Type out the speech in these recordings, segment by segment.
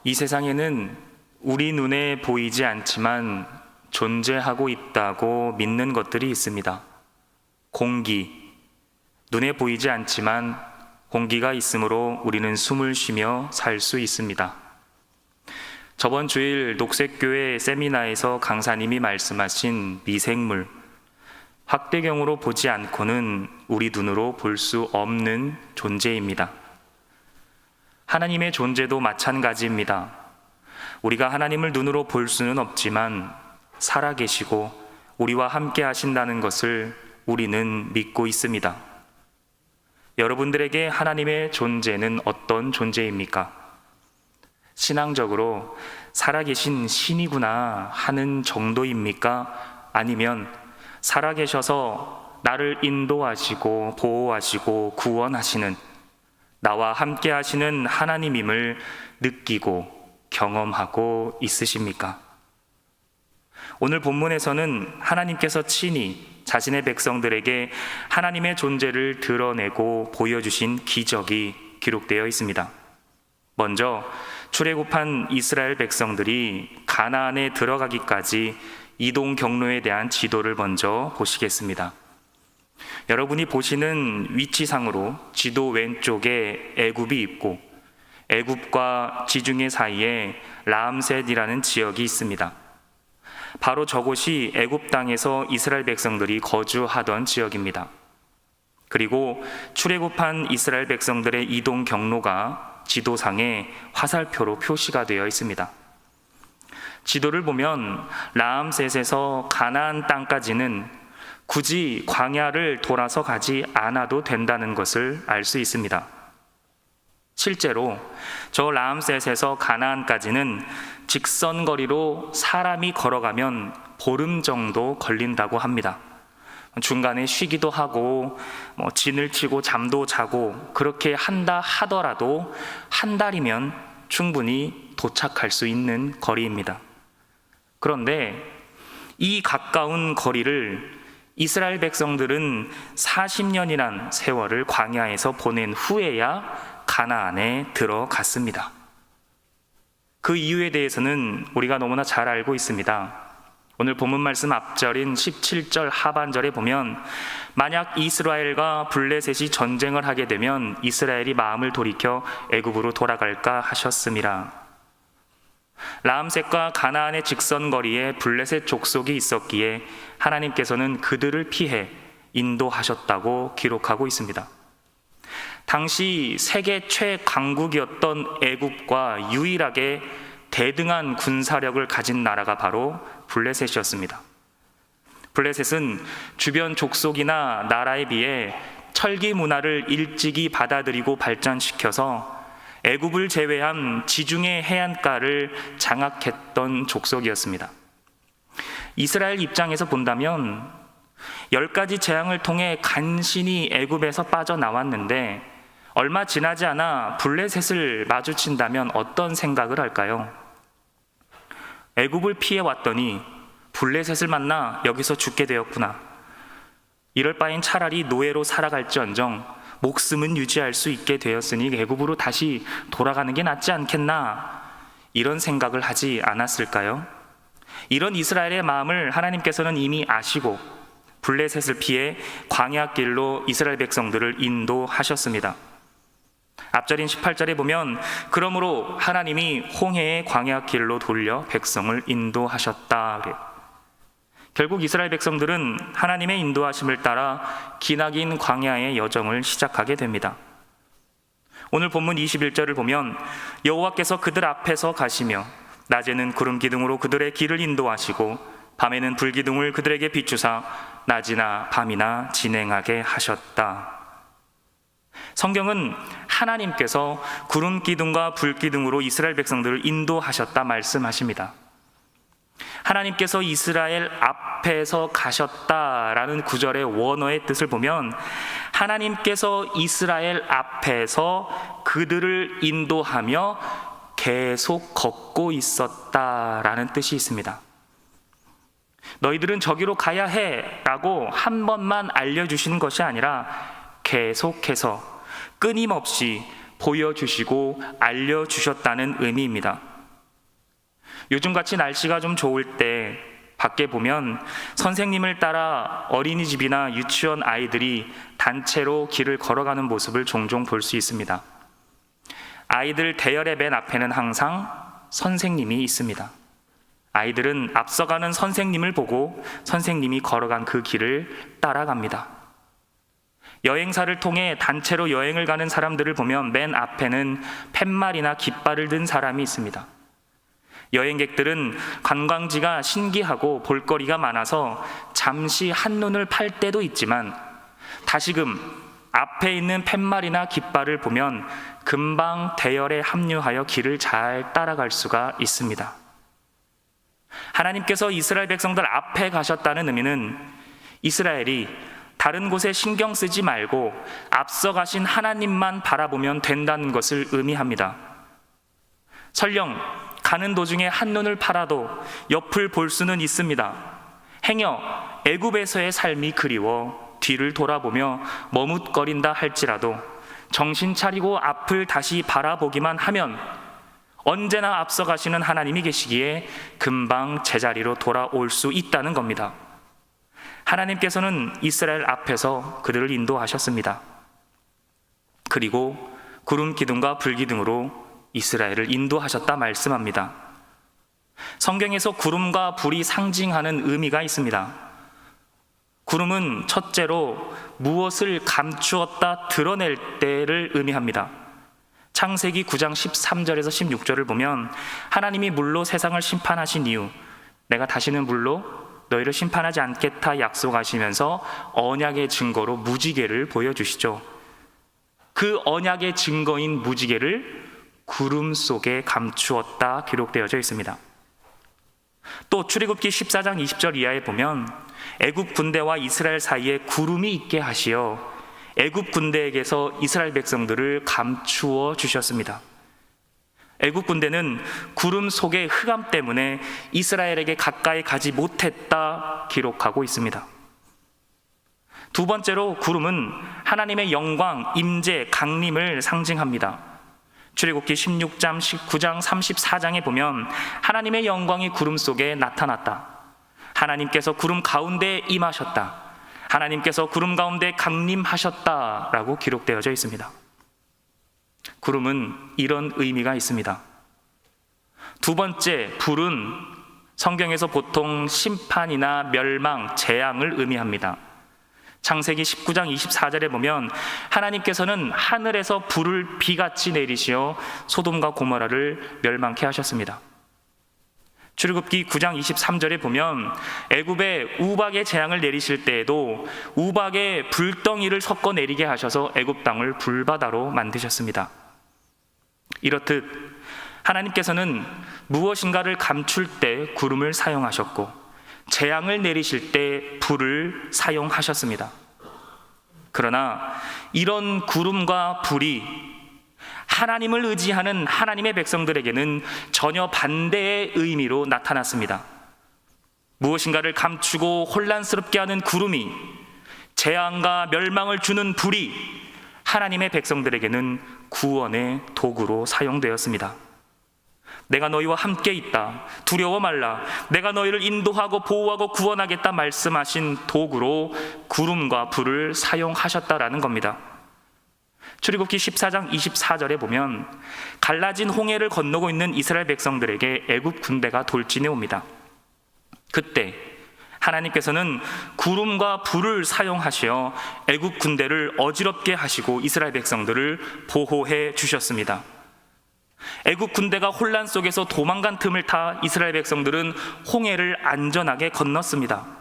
이 세상에는 우리 눈에 보이지 않지만 존재하고 있다고 믿는 것들이 있습니다. 공기, 눈에 보이지 않지만 공기가 있으므로 우리는 숨을 쉬며 살 수 있습니다. 저번 주일 녹색교회 세미나에서 강사님이 말씀하신 미생물, 확대경으로 보지 않고는 우리 눈으로 볼 수 없는 존재입니다. 하나님의 존재도 마찬가지입니다. 우리가 하나님을 눈으로 볼 수는 없지만 살아계시고 우리와 함께 하신다는 것을 우리는 믿고 있습니다. 여러분들에게 하나님의 존재는 어떤 존재입니까? 신앙적으로 살아계신 신이구나 하는 정도입니까? 아니면 살아계셔서 나를 인도하시고 보호하시고 구원하시는, 나와 함께 하시는 하나님임을 느끼고 경험하고 있으십니까? 오늘 본문에서는 하나님께서 친히 자신의 백성들에게 하나님의 존재를 드러내고 보여주신 기적이 기록되어 있습니다. 먼저 출애굽한 이스라엘 백성들이 가나안에 들어가기까지 이동 경로에 대한 지도를 먼저 보시겠습니다. 여러분이 보시는 위치상으로 지도 왼쪽에 애굽이 있고 애굽과 지중해 사이에 라암셋이라는 지역이 있습니다. 바로 저곳이 애굽 땅에서 이스라엘 백성들이 거주하던 지역입니다. 그리고 출애굽한 이스라엘 백성들의 이동 경로가 지도상에 화살표로 표시가 되어 있습니다. 지도를 보면 라암셋에서 가나안 땅까지는 굳이 광야를 돌아서 가지 않아도 된다는 것을 알 수 있습니다. 실제로 저 라암셋에서 가나안까지는 직선거리로 사람이 걸어가면 보름 정도 걸린다고 합니다. 중간에 쉬기도 하고 진을 치고 잠도 자고 그렇게 한다 하더라도 한 달이면 충분히 도착할 수 있는 거리입니다. 그런데 이 가까운 거리를 이스라엘 백성들은 40년이란 세월을 광야에서 보낸 후에야 가나안에 들어갔습니다. 그 이유에 대해서는 우리가 너무나 잘 알고 있습니다. 오늘 본문 말씀 앞절인 17절 하반절에 보면 만약 이스라엘과 블레셋이 전쟁을 하게 되면 이스라엘이 마음을 돌이켜 애굽으로 돌아갈까 하셨음이라. 라암셋과 가나안의 직선거리에 블레셋 족속이 있었기에 하나님께서는 그들을 피해 인도하셨다고 기록하고 있습니다. 당시 세계 최강국이었던 애굽과 유일하게 대등한 군사력을 가진 나라가 바로 블레셋이었습니다. 블레셋은 주변 족속이나 나라에 비해 철기 문화를 일찍이 받아들이고 발전시켜서 애굽을 제외한 지중해 해안가를 장악했던 족속이었습니다. 이스라엘 입장에서 본다면 10가지 재앙을 통해 간신히 애굽에서 빠져나왔는데 얼마 지나지 않아 블레셋을 마주친다면 어떤 생각을 할까요? 애굽을 피해왔더니 블레셋을 만나 여기서 죽게 되었구나. 이럴 바엔 차라리 노예로 살아갈지언정 목숨은 유지할 수 있게 되었으니 애굽으로 다시 돌아가는 게 낫지 않겠나, 이런 생각을 하지 않았을까요? 이런 이스라엘의 마음을 하나님께서는 이미 아시고 블레셋을 피해 광야길로 이스라엘 백성들을 인도하셨습니다. 앞절인 18절에 보면 그러므로 하나님이 홍해의 광야길로 돌려 백성을 인도하셨다 그래요. 결국 이스라엘 백성들은 하나님의 인도하심을 따라 기나긴 광야의 여정을 시작하게 됩니다. 오늘 본문 21절을 보면 여호와께서 그들 앞에서 가시며 낮에는 구름 기둥으로 그들의 길을 인도하시고 밤에는 불 기둥을 그들에게 비추사 낮이나 밤이나 진행하게 하셨다. 성경은 하나님께서 구름 기둥과 불 기둥으로 이스라엘 백성들을 인도하셨다 말씀하십니다. 하나님께서 이스라엘 앞에서 가셨다라는 구절의 원어의 뜻을 보면 하나님께서 이스라엘 앞에서 그들을 인도하며 계속 걷고 있었다라는 뜻이 있습니다. 너희들은 저기로 가야 해 라고 한 번만 알려주시는 것이 아니라 계속해서 끊임없이 보여주시고 알려주셨다는 의미입니다. 요즘같이 날씨가 좀 좋을 때 밖에 보면 선생님을 따라 어린이집이나 유치원 아이들이 단체로 길을 걸어가는 모습을 종종 볼 수 있습니다. 아이들 대열의 맨 앞에는 항상 선생님이 있습니다. 아이들은 앞서가는 선생님을 보고 선생님이 걸어간 그 길을 따라갑니다. 여행사를 통해 단체로 여행을 가는 사람들을 보면 맨 앞에는 팻말이나 깃발을 든 사람이 있습니다. 여행객들은 관광지가 신기하고 볼거리가 많아서 잠시 한눈을 팔 때도 있지만 다시금 앞에 있는 팻말이나 깃발을 보면 금방 대열에 합류하여 길을 잘 따라갈 수가 있습니다. 하나님께서 이스라엘 백성들 앞에 가셨다는 의미는 이스라엘이 다른 곳에 신경 쓰지 말고 앞서 가신 하나님만 바라보면 된다는 것을 의미합니다. 설령 가는 도중에 한눈을 팔아도 옆을 볼 수는 있습니다. 행여 애굽에서의 삶이 그리워 뒤를 돌아보며 머뭇거린다 할지라도 정신 차리고 앞을 다시 바라보기만 하면 언제나 앞서 가시는 하나님이 계시기에 금방 제자리로 돌아올 수 있다는 겁니다. 하나님께서는 이스라엘 앞에서 그들을 인도하셨습니다. 그리고 구름 기둥과 불 기둥으로 이스라엘을 인도하셨다 말씀합니다. 성경에서 구름과 불이 상징하는 의미가 있습니다. 구름은 첫째로 무엇을 감추었다 드러낼 때를 의미합니다. 창세기 9장 13절에서 16절을 보면 하나님이 물로 세상을 심판하신 이후 내가 다시는 물로 너희를 심판하지 않겠다 약속하시면서 언약의 증거로 무지개를 보여주시죠. 그 언약의 증거인 무지개를 구름 속에 감추었다 기록되어져 있습니다. 또 출애굽기 14장 20절 이하에 보면 애굽 군대와 이스라엘 사이에 구름이 있게 하시어 애굽 군대에게서 이스라엘 백성들을 감추어 주셨습니다. 애굽 군대는 구름 속의 흑암 때문에 이스라엘에게 가까이 가지 못했다 기록하고 있습니다. 두 번째로 구름은 하나님의 영광, 임재, 강림을 상징합니다. 출애굽기 16장, 19장, 34장에 보면 하나님의 영광이 구름 속에 나타났다. 하나님께서 구름 가운데 임하셨다. 하나님께서 구름 가운데 강림하셨다라고 기록되어져 있습니다. 구름은 이런 의미가 있습니다. 두 번째, 불은 성경에서 보통 심판이나 멸망, 재앙을 의미합니다. 창세기 19장 24절에 보면 하나님께서는 하늘에서 불을 비같이 내리시어 소돔과 고모라를 멸망케 하셨습니다. 출애굽기 9장 23절에 보면 애굽에 우박의 재앙을 내리실 때에도 우박에 불덩이를 섞어 내리게 하셔서 애굽 땅을 불바다로 만드셨습니다. 이렇듯 하나님께서는 무엇인가를 감출 때 구름을 사용하셨고 재앙을 내리실 때 불을 사용하셨습니다. 그러나 이런 구름과 불이 하나님을 의지하는 하나님의 백성들에게는 전혀 반대의 의미로 나타났습니다. 무엇인가를 감추고 혼란스럽게 하는 구름이 재앙과 멸망을 주는 불이 하나님의 백성들에게는 구원의 도구로 사용되었습니다. 내가 너희와 함께 있다. 두려워 말라. 내가 너희를 인도하고 보호하고 구원하겠다 말씀하신 도구로 구름과 불을 사용하셨다라는 겁니다. 출애굽기 14장 24절에 보면 갈라진 홍해를 건너고 있는 이스라엘 백성들에게 애굽 군대가 돌진해 옵니다. 그때 하나님께서는 구름과 불을 사용하시어 애굽 군대를 어지럽게 하시고 이스라엘 백성들을 보호해 주셨습니다. 애굽 군대가 혼란 속에서 도망간 틈을 타 이스라엘 백성들은 홍해를 안전하게 건넜습니다.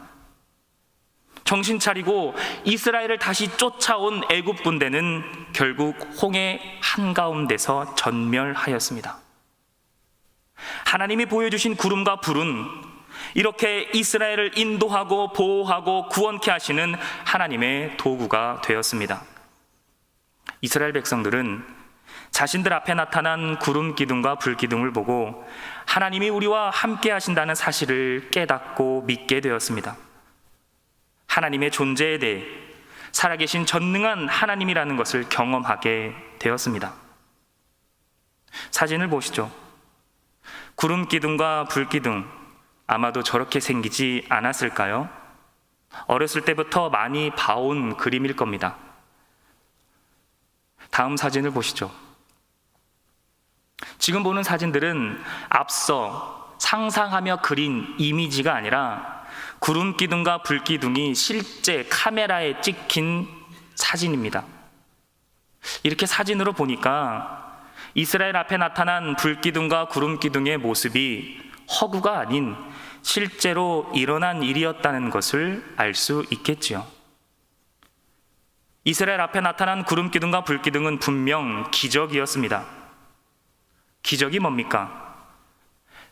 정신 차리고 이스라엘을 다시 쫓아온 애굽 군대는 결국 홍해 한가운데서 전멸하였습니다. 하나님이 보여주신 구름과 불은 이렇게 이스라엘을 인도하고 보호하고 구원케 하시는 하나님의 도구가 되었습니다. 이스라엘 백성들은 자신들 앞에 나타난 구름 기둥과 불 기둥을 보고 하나님이 우리와 함께 하신다는 사실을 깨닫고 믿게 되었습니다. 하나님의 존재에 대해 살아계신 전능한 하나님이라는 것을 경험하게 되었습니다. 사진을 보시죠. 구름 기둥과 불 기둥, 아마도 저렇게 생기지 않았을까요? 어렸을 때부터 많이 봐온 그림일 겁니다. 다음 사진을 보시죠. 지금 보는 사진들은 앞서 상상하며 그린 이미지가 아니라 구름 기둥과 불 기둥이 실제 카메라에 찍힌 사진입니다. 이렇게 사진으로 보니까 이스라엘 앞에 나타난 불 기둥과 구름 기둥의 모습이 허구가 아닌 실제로 일어난 일이었다는 것을 알 수 있겠지요. 이스라엘 앞에 나타난 구름 기둥과 불 기둥은 분명 기적이었습니다. 기적이 뭡니까?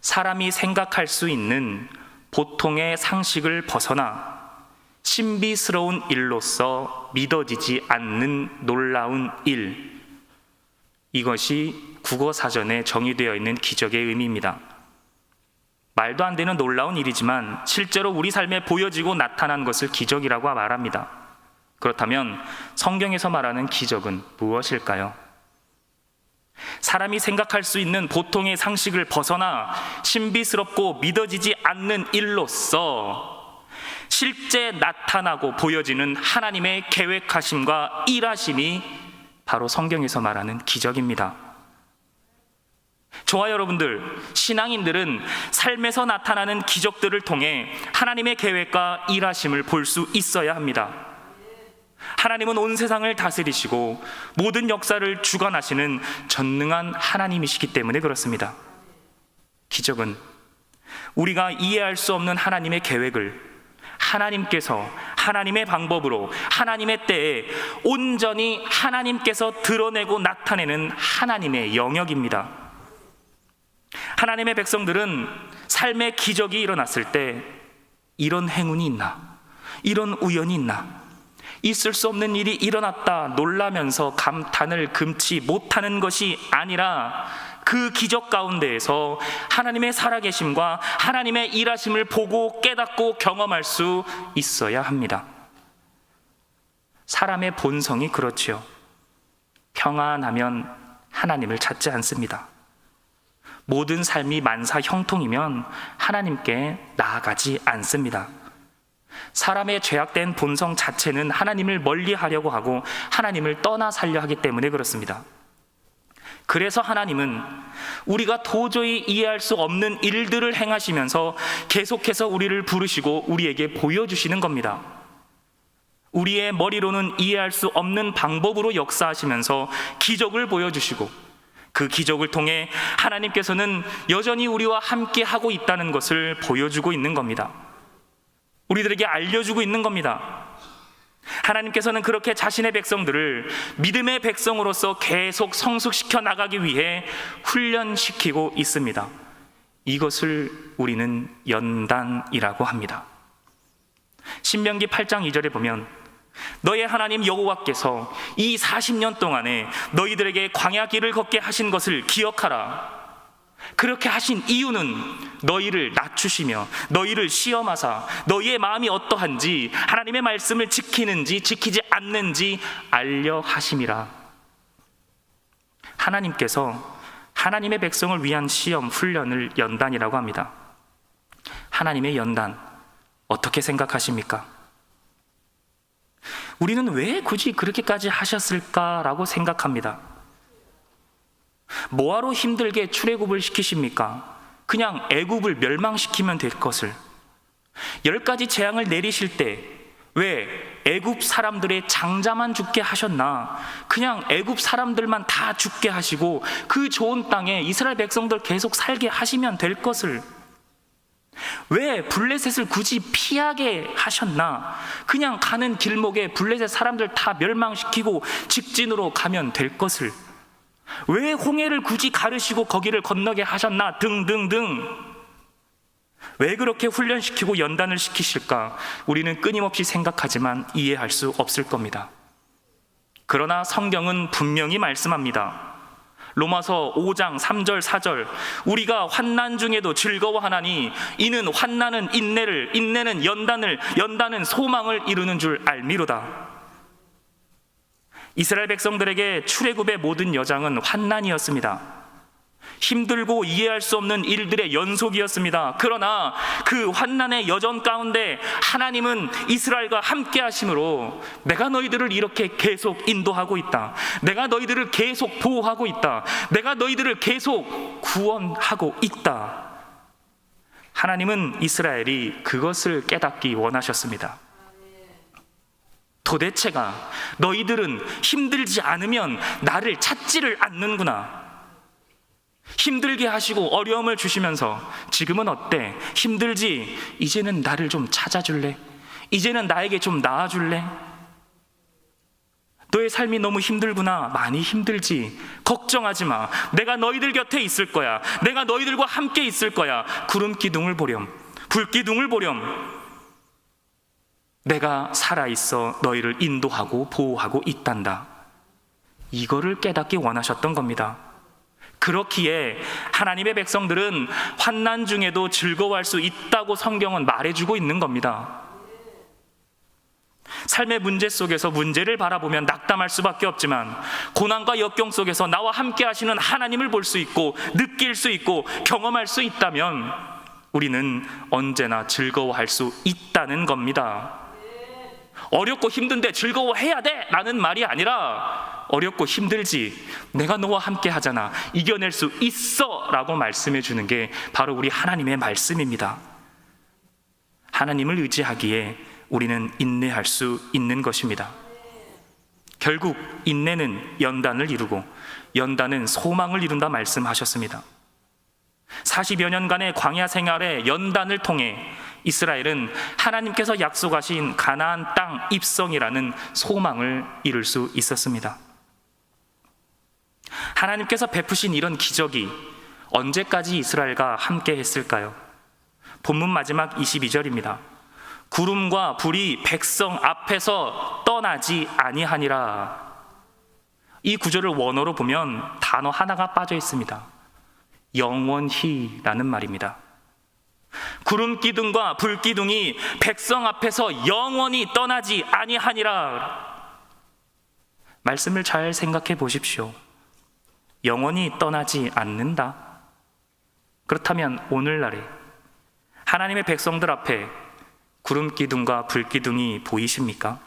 사람이 생각할 수 있는 보통의 상식을 벗어나 신비스러운 일로서 믿어지지 않는 놀라운 일, 이것이 국어사전에 정의되어 있는 기적의 의미입니다. 말도 안 되는 놀라운 일이지만 실제로 우리 삶에 보여지고 나타난 것을 기적이라고 말합니다. 그렇다면 성경에서 말하는 기적은 무엇일까요? 사람이 생각할 수 있는 보통의 상식을 벗어나 신비스럽고 믿어지지 않는 일로서 실제 나타나고 보여지는 하나님의 계획하심과 일하심이 바로 성경에서 말하는 기적입니다. 저와 여러분들, 신앙인들은 삶에서 나타나는 기적들을 통해 하나님의 계획과 일하심을 볼 수 있어야 합니다. 하나님은 온 세상을 다스리시고 모든 역사를 주관하시는 전능한 하나님이시기 때문에 그렇습니다. 기적은 우리가 이해할 수 없는 하나님의 계획을 하나님께서 하나님의 방법으로 하나님의 때에 온전히 하나님께서 드러내고 나타내는 하나님의 영역입니다. 하나님의 백성들은 삶의 기적이 일어났을 때 이런 행운이 있나? 이런 우연이 있나? 있을 수 없는 일이 일어났다 놀라면서 감탄을 금치 못하는 것이 아니라 그 기적 가운데에서 하나님의 살아계심과 하나님의 일하심을 보고 깨닫고 경험할 수 있어야 합니다. 사람의 본성이 그렇지요. 평안하면 하나님을 찾지 않습니다. 모든 삶이 만사 형통이면 하나님께 나아가지 않습니다. 사람의 죄악된 본성 자체는 하나님을 멀리하려고 하고 하나님을 떠나 살려 하기 때문에 그렇습니다. 그래서 하나님은 우리가 도저히 이해할 수 없는 일들을 행하시면서 계속해서 우리를 부르시고 우리에게 보여주시는 겁니다. 우리의 머리로는 이해할 수 없는 방법으로 역사하시면서 기적을 보여주시고 그 기적을 통해 하나님께서는 여전히 우리와 함께 하고 있다는 것을 보여주고 있는 겁니다. 우리들에게 알려주고 있는 겁니다. 하나님께서는 그렇게 자신의 백성들을 믿음의 백성으로서 계속 성숙시켜 나가기 위해 훈련시키고 있습니다. 이것을 우리는 연단이라고 합니다. 신명기 8장 2절에 보면 너의 하나님 여호와께서 이 40년 동안에 너희들에게 광야 길을 걷게 하신 것을 기억하라. 그렇게 하신 이유는 너희를 낮추시며 너희를 시험하사 너희의 마음이 어떠한지 하나님의 말씀을 지키는지 지키지 않는지 알려 하심이라. 하나님께서 하나님의 백성을 위한 시험, 훈련을 연단이라고 합니다. 하나님의 연단, 어떻게 생각하십니까? 우리는 왜 굳이 그렇게까지 하셨을까라고 생각합니다. 뭐하러 힘들게 출애굽을 시키십니까? 그냥 애굽을 멸망시키면 될 것을. 10가지 재앙을 내리실 때 왜 애굽 사람들의 장자만 죽게 하셨나? 그냥 애굽 사람들만 다 죽게 하시고 그 좋은 땅에 이스라엘 백성들 계속 살게 하시면 될 것을. 왜 블레셋을 굳이 피하게 하셨나? 그냥 가는 길목에 블레셋 사람들 다 멸망시키고 직진으로 가면 될 것을. 왜 홍해를 굳이 가르시고 거기를 건너게 하셨나? 등등등. 왜 그렇게 훈련시키고 연단을 시키실까? 우리는 끊임없이 생각하지만 이해할 수 없을 겁니다. 그러나 성경은 분명히 말씀합니다. 로마서 5장 3절 4절 우리가 환난 중에도 즐거워하나니 이는 환난은 인내를, 인내는 연단을, 연단은 소망을 이루는 줄 알미로다. 이스라엘 백성들에게 출애굽의 모든 여정은 환난이었습니다. 힘들고 이해할 수 없는 일들의 연속이었습니다. 그러나 그 환난의 여정 가운데 하나님은 이스라엘과 함께 하심으로 내가 너희들을 이렇게 계속 인도하고 있다. 내가 너희들을 계속 보호하고 있다. 내가 너희들을 계속 구원하고 있다. 하나님은 이스라엘이 그것을 깨닫기 원하셨습니다. 도대체가 너희들은 힘들지 않으면 나를 찾지를 않는구나. 힘들게 하시고 어려움을 주시면서 지금은 어때? 힘들지? 이제는 나를 좀 찾아줄래? 이제는 나에게 좀 나아줄래? 너의 삶이 너무 힘들구나. 많이 힘들지? 걱정하지 마. 내가 너희들 곁에 있을 거야. 내가 너희들과 함께 있을 거야. 구름 기둥을 보렴, 불 기둥을 보렴. 내가 살아있어 너희를 인도하고 보호하고 있단다. 이거를 깨닫기 원하셨던 겁니다. 그렇기에 하나님의 백성들은 환난 중에도 즐거워할 수 있다고 성경은 말해주고 있는 겁니다. 삶의 문제 속에서 문제를 바라보면 낙담할 수밖에 없지만 고난과 역경 속에서 나와 함께 하시는 하나님을 볼 수 있고 느낄 수 있고 경험할 수 있다면 우리는 언제나 즐거워할 수 있다는 겁니다. 어렵고 힘든데 즐거워해야 돼 라는 말이 아니라 어렵고 힘들지, 내가 너와 함께 하잖아, 이겨낼 수 있어 라고 말씀해 주는 게 바로 우리 하나님의 말씀입니다. 하나님을 의지하기에 우리는 인내할 수 있는 것입니다. 결국 인내는 연단을 이루고 연단은 소망을 이룬다 말씀하셨습니다. 40여 년간의 광야 생활의 연단을 통해 이스라엘은 하나님께서 약속하신 가나안 땅 입성이라는 소망을 이룰 수 있었습니다. 하나님께서 베푸신 이런 기적이 언제까지 이스라엘과 함께 했을까요? 본문 마지막 22절입니다. 구름과 불이 백성 앞에서 떠나지 아니하니라. 이 구절을 원어로 보면 단어 하나가 빠져 있습니다. 영원히라는 말입니다. 구름 기둥과 불 기둥이 백성 앞에서 영원히 떠나지 아니하니라. 말씀을 잘 생각해 보십시오. 영원히 떠나지 않는다. 그렇다면 오늘날에 하나님의 백성들 앞에 구름 기둥과 불 기둥이 보이십니까?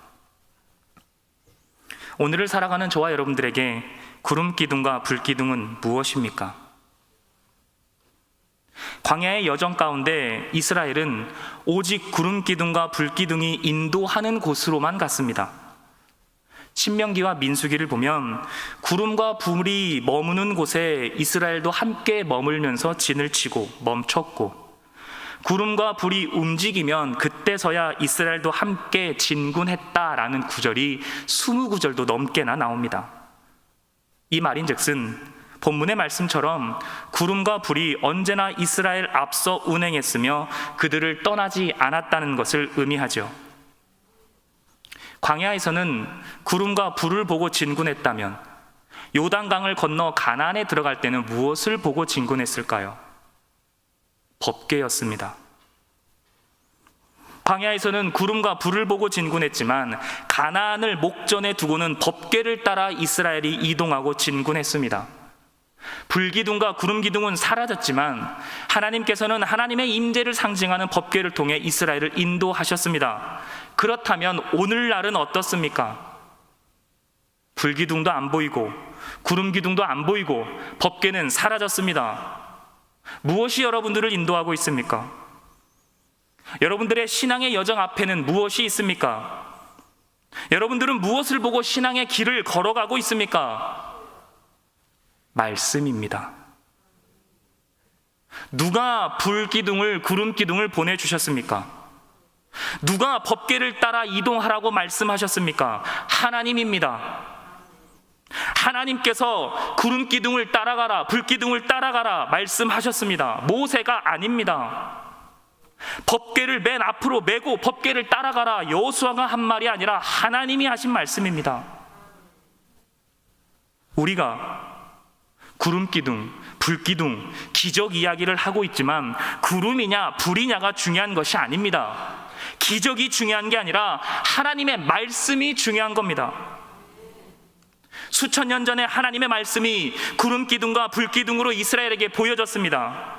오늘을 살아가는 저와 여러분들에게 구름 기둥과 불 기둥은 무엇입니까? 광야의 여정 가운데 이스라엘은 오직 구름 기둥과 불 기둥이 인도하는 곳으로만 갔습니다. 신명기와 민수기를 보면 구름과 불이 머무는 곳에 이스라엘도 함께 머물면서 진을 치고 멈췄고, 구름과 불이 움직이면 그때서야 이스라엘도 함께 진군했다라는 구절이 20구절도 넘게나 나옵니다. 이 말인즉슨 본문의 말씀처럼 구름과 불이 언제나 이스라엘 앞서 운행했으며 그들을 떠나지 않았다는 것을 의미하죠. 광야에서는 구름과 불을 보고 진군했다면 요단강을 건너 가나안에 들어갈 때는 무엇을 보고 진군했을까요? 법궤였습니다. 광야에서는 구름과 불을 보고 진군했지만 가나안을 목전에 두고는 법궤를 따라 이스라엘이 이동하고 진군했습니다. 불기둥과 구름기둥은 사라졌지만 하나님께서는 하나님의 임재를 상징하는 법궤를 통해 이스라엘을 인도하셨습니다. 그렇다면 오늘날은 어떻습니까? 불기둥도 안 보이고 구름기둥도 안 보이고 법궤는 사라졌습니다. 무엇이 여러분들을 인도하고 있습니까? 여러분들의 신앙의 여정 앞에는 무엇이 있습니까? 여러분들은 무엇을 보고 신앙의 길을 걸어가고 있습니까? 말씀입니다. 누가 불기둥을 구름기둥을 보내주셨습니까? 누가 법궤를 따라 이동하라고 말씀하셨습니까? 하나님입니다. 하나님께서 구름기둥을 따라가라, 불기둥을 따라가라 말씀하셨습니다. 모세가 아닙니다. 법궤를 맨 앞으로 메고 법궤를 따라가라 여호수아가 한 말이 아니라 하나님이 하신 말씀입니다. 우리가 구름기둥, 불기둥, 기적 이야기를 하고 있지만 구름이냐 불이냐가 중요한 것이 아닙니다. 기적이 중요한 게 아니라 하나님의 말씀이 중요한 겁니다. 수천 년 전에 하나님의 말씀이 구름 기둥과 불 기둥으로 이스라엘에게 보여졌습니다.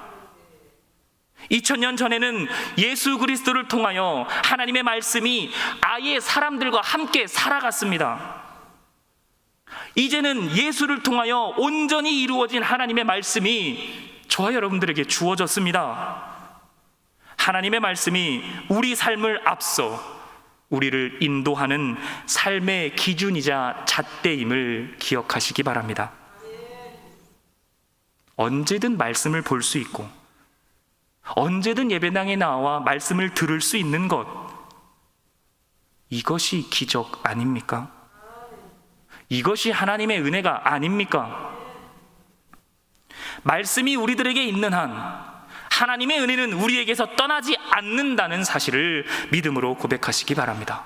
2000년 전에는 예수 그리스도를 통하여 하나님의 말씀이 아예 사람들과 함께 살아갔습니다. 이제는 예수를 통하여 온전히 이루어진 하나님의 말씀이 저와 여러분들에게 주어졌습니다. 하나님의 말씀이 우리 삶을 앞서 우리를 인도하는 삶의 기준이자 잣대임을 기억하시기 바랍니다. 언제든 말씀을 볼 수 있고 언제든 예배당에 나와 말씀을 들을 수 있는 것, 이것이 기적 아닙니까? 이것이 하나님의 은혜가 아닙니까? 말씀이 우리들에게 있는 한 하나님의 은혜는 우리에게서 떠나지 않는다는 사실을 믿음으로 고백하시기 바랍니다.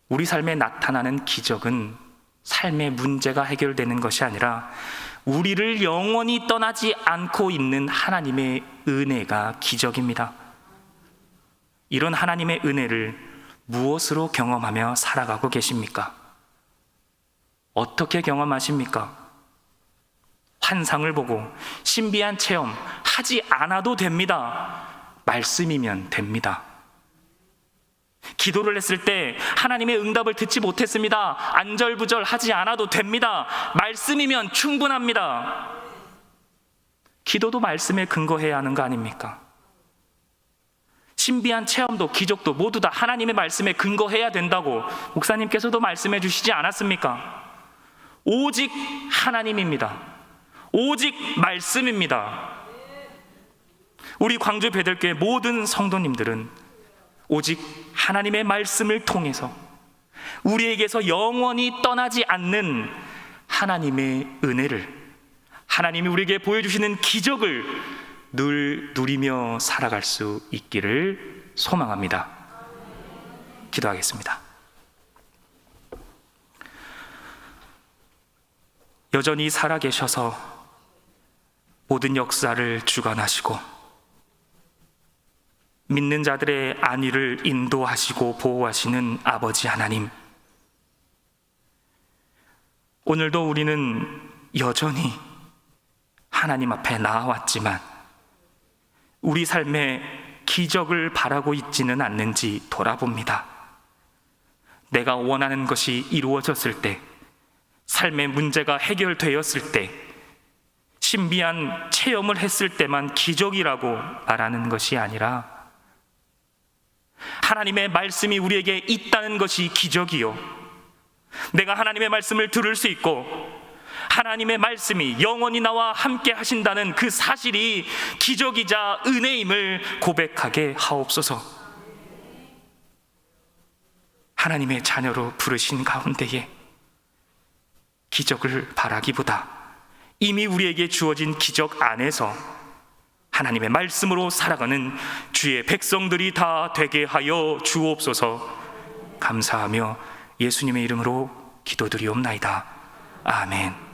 우리 삶에 나타나는 기적은 삶의 문제가 해결되는 것이 아니라 우리를 영원히 떠나지 않고 있는 하나님의 은혜가 기적입니다. 이런 하나님의 은혜를 무엇으로 경험하며 살아가고 계십니까? 어떻게 경험하십니까? 환상을 보고 신비한 체험 하지 않아도 됩니다. 말씀이면 됩니다. 기도를 했을 때 하나님의 응답을 듣지 못했습니다. 안절부절 하지 않아도 됩니다. 말씀이면 충분합니다. 기도도 말씀에 근거해야 하는 거 아닙니까? 신비한 체험도 기적도 모두 다 하나님의 말씀에 근거해야 된다고 목사님께서도 말씀해 주시지 않았습니까? 오직 하나님입니다. 오직 말씀입니다. 우리 광주 베들교회 모든 성도님들은 오직 하나님의 말씀을 통해서 우리에게서 영원히 떠나지 않는 하나님의 은혜를, 하나님이 우리에게 보여주시는 기적을 늘 누리며 살아갈 수 있기를 소망합니다. 기도하겠습니다. 여전히 살아계셔서 모든 역사를 주관하시고 믿는 자들의 안위를 인도하시고 보호하시는 아버지 하나님, 오늘도 우리는 여전히 하나님 앞에 나아왔지만 우리 삶에 기적을 바라고 있지는 않는지 돌아봅니다. 내가 원하는 것이 이루어졌을 때, 삶의 문제가 해결되었을 때, 신비한 체험을 했을 때만 기적이라고 말하는 것이 아니라 하나님의 말씀이 우리에게 있다는 것이 기적이요, 내가 하나님의 말씀을 들을 수 있고 하나님의 말씀이 영원히 나와 함께 하신다는 그 사실이 기적이자 은혜임을 고백하게 하옵소서. 하나님의 자녀로 부르신 가운데에 기적을 바라기보다 이미 우리에게 주어진 기적 안에서 하나님의 말씀으로 살아가는 주의 백성들이 다 되게 하여 주옵소서. 감사하며 예수님의 이름으로 기도드리옵나이다. 아멘.